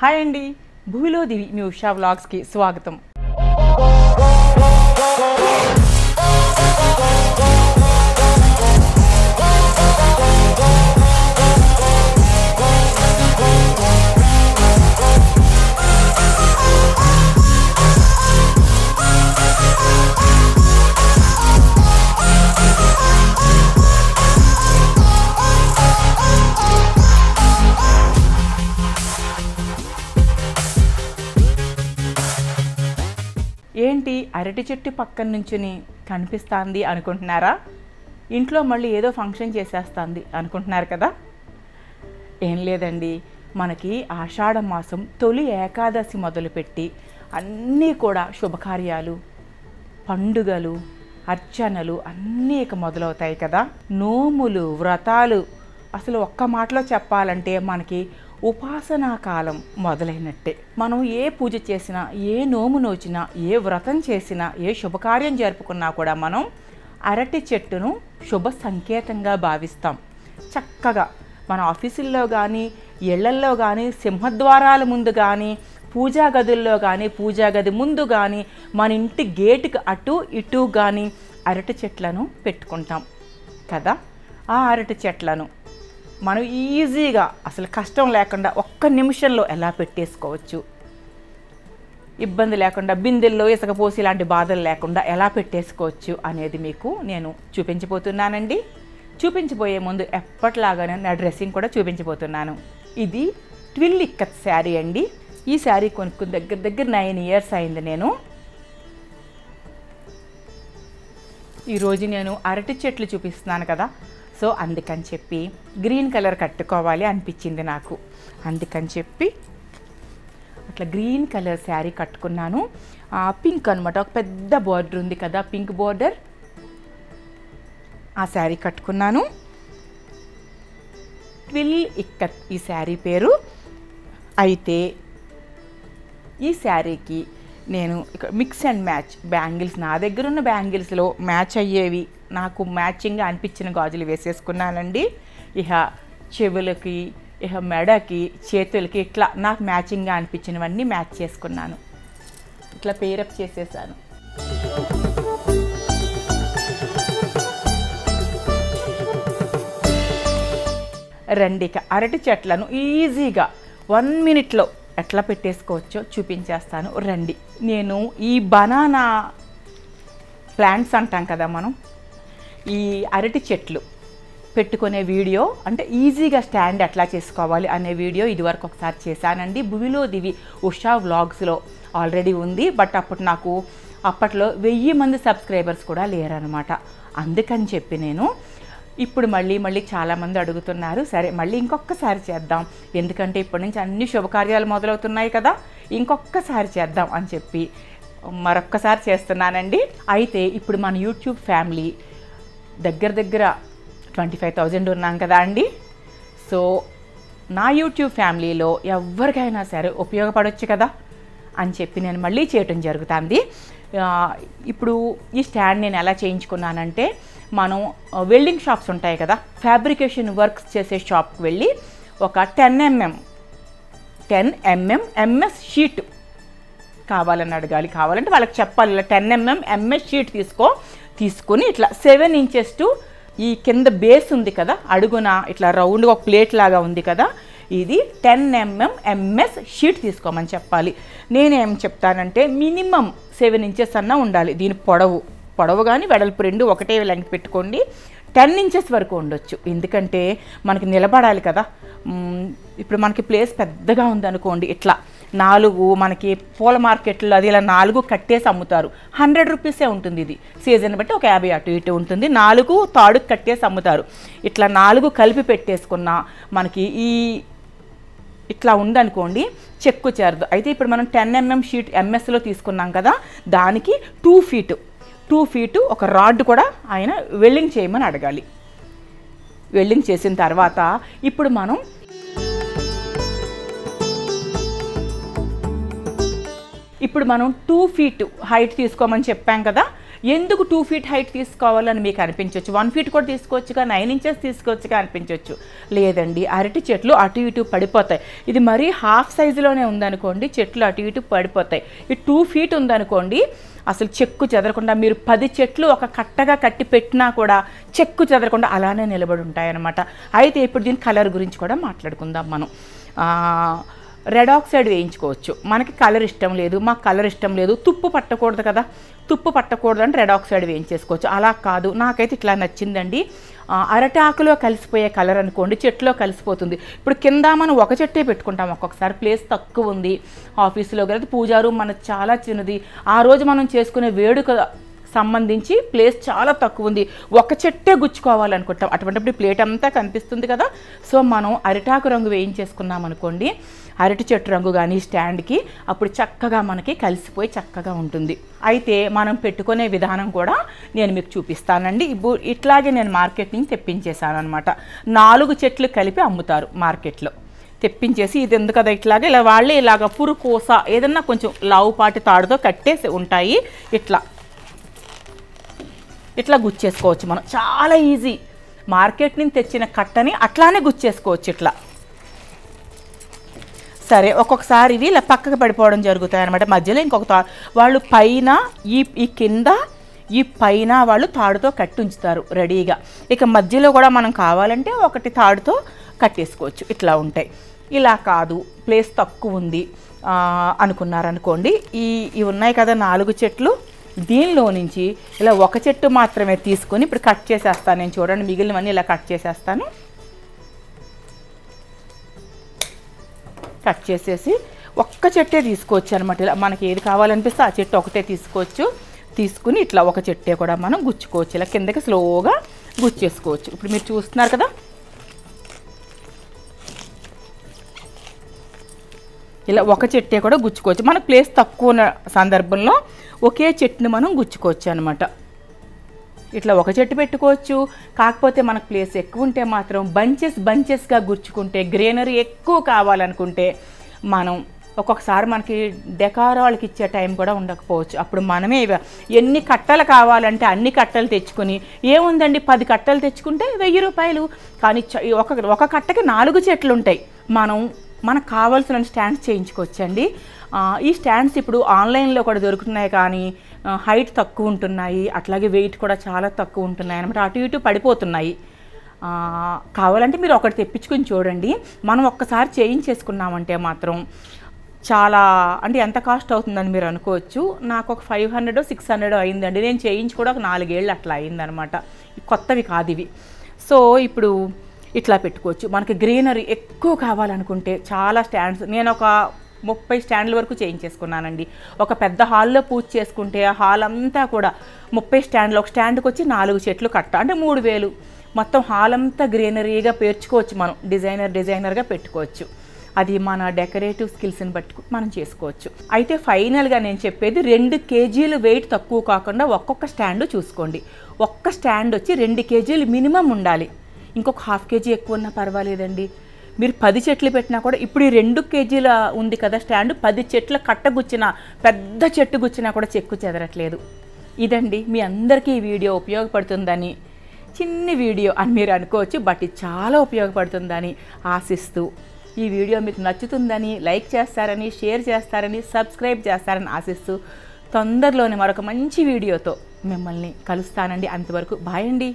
Hi అండి, భూమిలో దివి మీ ఉషా వ్లాగ్స్కి స్వాగతం. ఏంటి అరటి చెట్టు పక్కన నుంచుని కనిపిస్తుంది అనుకుంటున్నారా? ఇంట్లో మళ్ళీ ఏదో ఫంక్షన్ చేసేస్తుంది అనుకుంటున్నారు కదా? ఏం లేదండి, మనకి ఆషాఢ మాసం తొలి ఏకాదశి మొదలుపెట్టి అన్నీ కూడా శుభకార్యాలు, పండుగలు, అర్చనలు అన్నీ ఇక మొదలవుతాయి కదా. నోములు, వ్రతాలు, అసలు ఒక్క మాటలో చెప్పాలంటే మనకి ఉపాసనా కాలం మొదలైనట్టే. మనం ఏ పూజ చేసినా, ఏ నోము నోచినా, ఏ వ్రతం చేసినా, ఏ శుభకార్యం జరుపుకున్నా కూడా మనం అరటి చెట్టును శుభ సంకేతంగా భావిస్తాం. చక్కగా మన ఆఫీసుల్లో కానీ, ఇళ్లల్లో కానీ, సింహద్వారాల ముందు కానీ, పూజా గదుల్లో కానీ, పూజా గది ముందు కానీ, మన ఇంటి గేటుకి అటు ఇటు కానీ అరటి చెట్లను పెట్టుకుంటాం కదా. ఆ అరటి చెట్లను మనం ఈజీగా అసలు కష్టం లేకుండా ఒక్క నిమిషంలో ఎలా పెట్టేసుకోవచ్చు, ఇబ్బంది లేకుండా బిందెల్లో ఇసుక పోసి ఇలాంటి బాధలు లేకుండా ఎలా పెట్టేసుకోవచ్చు అనేది మీకు నేను చూపించబోతున్నానండి. చూపించబోయే ముందు ఎప్పటిలాగానే నా డ్రెస్సింగ్ కూడా చూపించబోతున్నాను. ఇది ట్విల్ ఇక్కత్ శారీ అండి. ఈ శారీ కొనుక్కుని దగ్గర 9 years అయింది. ఈరోజు నేను అరటి చెట్లు చూపిస్తున్నాను కదా, సో అందుకని చెప్పి గ్రీన్ కలర్ కట్టుకోవాలి అనిపించింది నాకు. అందుకని చెప్పి అట్లా గ్రీన్ కలర్ శారీ కట్టుకున్నాను. పింక్ అనమాట, ఒక పెద్ద బార్డర్ ఉంది కదా, పింక్ బార్డర్, ఆ శారీ కట్టుకున్నాను. ట్విల్ ఇక్కత్ ఈ శారీ పేరు. అయితే ఈ శారీకి నేను ఇక మిక్స్ అండ్ మ్యాచ్ బ్యాంగిల్స్, నా దగ్గర ఉన్న బ్యాంగిల్స్లో మ్యాచ్ అయ్యేవి, నాకు మ్యాచింగ్గా అనిపించిన గాజులు వేసేసుకున్నానండి. ఇక చెవులకి, ఇక మెడకి, చేతులకి ఇట్లా నాకు మ్యాచింగ్గా అనిపించినవన్నీ మ్యాచ్ చేసుకున్నాను. ఇట్లా పేరప్ చేసేసాను. రండి, ఇక అరటి చెట్లను ఈజీగా 1 minute ఎట్లా పెట్టేసుకోవచ్చో చూపించేస్తాను. రండి. నేను ఈ బనానా ప్లాంట్స్ అంటాం కదా మనం, ఈ అరటి చెట్లు పెట్టుకునే వీడియో, అంటే ఈజీగా స్టాండ్ ఎట్లా చేసుకోవాలి అనే వీడియో ఇదివరకు ఒకసారి చేశానండి. భూమిలో దివి ఉషా వ్లాగ్స్లో ఆల్రెడీ ఉంది. బట్ అప్పట్లో 1000 మంది సబ్స్క్రైబర్స్ కూడా లేరనమాట. అందుకని చెప్పి నేను ఇప్పుడు మళ్ళీ చాలామంది అడుగుతున్నారు, సరే మళ్ళీ ఇంకొకసారి చేద్దాం, ఎందుకంటే ఇప్పటి నుంచి అన్ని శుభకార్యాలు మొదలవుతున్నాయి కదా, ఇంకొకసారి చేద్దాం అని చెప్పి మరొక్కసారి చేస్తున్నానండి. అయితే ఇప్పుడు మన యూట్యూబ్ ఫ్యామిలీ దగ్గర 25,000 ఉన్నాం కదా అండి. సో నా యూట్యూబ్ ఫ్యామిలీలో ఎవరికైనా సరే ఉపయోగపడవచ్చు కదా అని చెప్పి నేను మళ్ళీ చేయటం జరుగుతుంది. ఇప్పుడు ఈ స్టాండ్ నేను ఎలా చేయించుకున్నానంటే, మనం వెల్డింగ్ షాప్స్ ఉంటాయి కదా, ఫ్యాబ్రికేషన్ వర్క్స్ చేసే షాప్కి వెళ్ళి ఒక 10 mm MS షీట్ కావాలని అడగాలి. కావాలంటే వాళ్ళకి చెప్పాలి, ఇలా 10 mm MS షీట్ తీసుకొని ఇట్లా 7 inches టు ఈ కింద బేస్ ఉంది కదా, అడుగున ఇట్లా రౌండ్గా ఒక ప్లేట్ లాగా ఉంది కదా, ఇది 10 mm MS షీట్ తీసుకోమని చెప్పాలి. నేనేం చెప్తానంటే మినిమం 7 inches అన్నా ఉండాలి. దీని పొడవు కానీ వెడల్పు రెండు ఒకటే లెంగ్త్ పెట్టుకోండి. 10 inches వరకు ఉండొచ్చు, ఎందుకంటే మనకి నిలబడాలి కదా. ఇప్పుడు మనకి ప్లేస్ పెద్దగా ఉందనుకోండి, ఇట్లా 4 మనకి పూల మార్కెట్లో అది ఇలా 4 కట్టేసి అమ్ముతారు. 100 rupees ఉంటుంది. ఇది సీజన్ బట్టి ఒక 50 అటు ఇటు ఉంటుంది. 4 తాడుకు కట్టేసి అమ్ముతారు. ఇట్లా 4 కలిపి పెట్టేసుకున్న మనకి ఇట్లా ఉందనుకోండి, చెక్కు చేరదు. అయితే ఇప్పుడు మనం 10 mm షీట్ MSలో తీసుకున్నాం కదా, దానికి 2 feet ఒక రాడ్ కూడా ఆయన వెల్డింగ్ చేయమని అడగాలి. వెల్డింగ్ చేసిన తర్వాత ఇప్పుడు మనం 2 feet హైట్ తీసుకోమని చెప్పాం కదా. ఎందుకు 2 feet హైట్ తీసుకోవాలని మీకు అనిపించవచ్చు. 1 feet కూడా తీసుకోవచ్చుగా, 9 inches తీసుకోవచ్చుగా అనిపించవచ్చు. లేదండి, అరటి చెట్లు అటు ఇటు పడిపోతాయి. ఇది మరీ హాఫ్ సైజులోనే ఉందనుకోండి, చెట్లు అటు ఇటు పడిపోతాయి. ఈ 2 feet ఉందనుకోండి, అసలు చెక్కు చెదరకుండా మీరు 10 చెట్లు ఒక కట్టగా కట్టి పెట్టినా కూడా చెక్కు చెదరకుండా అలానే నిలబడి ఉంటాయన్నమాట. అయితే ఇప్పుడు దీని కలర్ గురించి కూడా మాట్లాడుకుందాం మనం. రెడ్ ఆక్సైడ్ వేయించుకోవచ్చు. మనకి కలర్ ఇష్టం లేదు, మాకు కలర్ ఇష్టం లేదు, తుప్పు పట్టకూడదు కదా, తుప్పు పట్టకూడదు అంటే రెడ్ ఆక్సైడ్ వేయించేసుకోవచ్చు. అలా కాదు, నాకైతే ఇట్లా నచ్చిందండి. అరటాకులో కలిసిపోయే కలర్ అనుకోండి, చెట్టులో కలిసిపోతుంది. ఇప్పుడు కింద మనం ఒక చెట్టే పెట్టుకుంటాం, ఒక్కొక్కసారి ప్లేస్ తక్కువ ఉంది ఆఫీసులో కదా, పూజా రూమ్ మనకు చాలా చిన్నది, ఆ రోజు మనం చేసుకునే వేడుక సంబంధించి ప్లేస్ చాలా తక్కువ ఉంది, ఒక చెట్టే గుచ్చుకోవాలనుకుంటాం. అటువంటిప్పుడు ప్లేట్ అంతా కనిపిస్తుంది కదా. సో మనం అరిటాకు రంగు వేయించేసుకున్నాం అనుకోండి, అరటి చెట్టు రంగు కానీ స్టాండ్కి, అప్పుడు చక్కగా మనకి కలిసిపోయి చక్కగా ఉంటుంది. అయితే మనం పెట్టుకునే విధానం కూడా నేను మీకు చూపిస్తానండి. ఇప్పుడు ఇట్లాగే నేను మార్కెట్ నుంచి తెప్పించేసాను అనమాట. 4 చెట్లు కలిపి అమ్ముతారు మార్కెట్లో. తెప్పించేసి ఇది ఎందుకు కదా ఇట్లాగే ఇలా వాళ్ళే ఇలాగ పురుకోస ఏదన్నా కొంచెం లావుపాటి తాడుతో కట్టేసి ఉంటాయి. ఇట్లా గుచ్చేసుకోవచ్చు మనం, చాలా ఈజీ. మార్కెట్ నుంచి తెచ్చిన కట్టని అట్లానే గుచ్చేసుకోవచ్చు ఇట్లా. సరే, ఒక్కొక్కసారి ఇవి ఇలా పక్కకు పడిపోవడం జరుగుతాయి అనమాట. మధ్యలో ఇంకొక వాళ్ళు పైన ఈ కింద ఈ పైన వాళ్ళు తాడుతో కట్టి ఉంచుతారు రెడీగా. ఇక మధ్యలో కూడా మనం కావాలంటే ఒకటి తాడుతో కట్టేసుకోవచ్చు. ఇట్లా ఉంటాయి. ఇలా కాదు, ప్లేస్ తక్కువ ఉంది అనుకున్నారనుకోండి, ఇవి ఉన్నాయి కదా 4 చెట్లు, దీనిలో నుంచి ఇలా ఒక చెట్టు మాత్రమే తీసుకొని ఇప్పుడు కట్ చేసేస్తాను నేను. చూడండి, మిగిలినవన్నీ ఇలా కట్ చేసేస్తాను. కట్ చేసేసి ఒక్క చెట్టే తీసుకోవచ్చు అనమాట. ఇలా మనకి ఏది కావాలనిపిస్తే ఆ చెట్టు ఒకటే తీసుకోవచ్చు. తీసుకుని ఇట్లా ఒక చెట్టే కూడా మనం గుచ్చుకోవచ్చు. ఇలా కిందకి స్లోగా గుచ్చేసుకోవచ్చు. ఇప్పుడు మీరు చూస్తున్నారు కదా, ఇలా ఒక చెట్టే కూడా గుచ్చుకోవచ్చు. మనకు ప్లేస్ తక్కువ ఉన్న సందర్భంలో ఒకే చెట్టుని మనం గుచ్చుకోవచ్చు అనమాట. ఇట్లా ఒక చెట్టు పెట్టుకోవచ్చు. కాకపోతే మనకు ప్లేస్ ఎక్కువ ఉంటే మాత్రం బంచెస్గా గుచ్చుకుంటే, గ్రీనరీ ఎక్కువ కావాలనుకుంటే మనం ఒక్కొక్కసారి మనకి డెకారాలకి ఇచ్చే టైం కూడా ఉండకపోవచ్చు. అప్పుడు మనమే ఎన్ని కట్టలు కావాలంటే అన్ని కట్టలు తెచ్చుకొని, ఏముందండి 10 కట్టలు తెచ్చుకుంటే 1000 రూపాయలు. కానీ ఒక కట్టకి 4 చెట్లు ఉంటాయి. మనకు కావాల్సిన స్టాండ్స్ చేయించుకోవచ్చండి. ఈ స్టాండ్స్ ఇప్పుడు ఆన్లైన్లో కూడా దొరుకుతున్నాయి, కానీ హైట్ తక్కువ ఉంటున్నాయి, అట్లాగే వెయిట్ కూడా చాలా తక్కువ ఉంటున్నాయి అనమాట. అటు ఇటు పడిపోతున్నాయి. కావాలంటే మీరు ఒకటి తెప్పించుకుని చూడండి. మనం ఒక్కసారి చేయించేసుకున్నామంటే మాత్రం చాలా, అంటే ఎంత కాస్ట్ అవుతుందని మీరు అనుకోవచ్చు. నాకు ఒక 500 600 అయిందండి. నేను చేయించి కూడా ఒక 4 ఏళ్ళు అట్లా అయిందనమాట. కొత్తవి కాదు ఇవి. సో ఇప్పుడు ఇట్లా పెట్టుకోవచ్చు. మనకి గ్రీనరీ ఎక్కువ కావాలనుకుంటే చాలా స్టాండ్స్, నేను ఒక 30 స్టాండ్ల వరకు చేయించేసుకున్నానండి. ఒక పెద్ద హాల్లో పూజ చేసుకుంటే ఆ హాల్ అంతా కూడా 30 స్టాండ్లు, ఒక స్టాండ్కి వచ్చి 4 చెట్లు కట్ట, అంటే 3000. మొత్తం హాల్ అంతా గ్రీనరీగా పేర్చుకోవచ్చు మనం, డిజైనర్గా పెట్టుకోవచ్చు. అది మన డెకరేటివ్ స్కిల్స్ని బట్టి మనం చేసుకోవచ్చు. అయితే ఫైనల్గా నేను చెప్పేది 2 కేజీలు వెయిట్ తక్కువ కాకుండా ఒక్కొక్క స్టాండ్ చూసుకోండి. ఒక్క స్టాండ్ వచ్చి 2 కేజీలు మినిమం ఉండాలి. ఇంకొక 1/2 కేజీ ఎక్కువ ఉన్నా పర్వాలేదండి. మీరు 10 చెట్లు పెట్టినా కూడా, ఇప్పుడు ఈ 2 కేజీల ఉంది కదా స్టాండ్, 10 చెట్ల కట్ట గుచ్చినా, పెద్ద చెట్టు గుచ్చినా కూడా చెక్కు చెదరట్లేదు. ఇదండి, మీ అందరికీ ఈ వీడియో ఉపయోగపడుతుందని, చిన్ని వీడియో అని మీరు అనుకోవచ్చు, బట్ ఇది చాలా ఉపయోగపడుతుందని ఆశిస్తూ, ఈ వీడియో మీకు నచ్చుతుందని, లైక్ చేస్తారని, షేర్ చేస్తారని, సబ్స్క్రైబ్ చేస్తారని ఆశిస్తూ, తొందరలోనే మరొక మంచి వీడియోతో మిమ్మల్ని కలుస్తానండి. అంతవరకు బాయ్ అండి.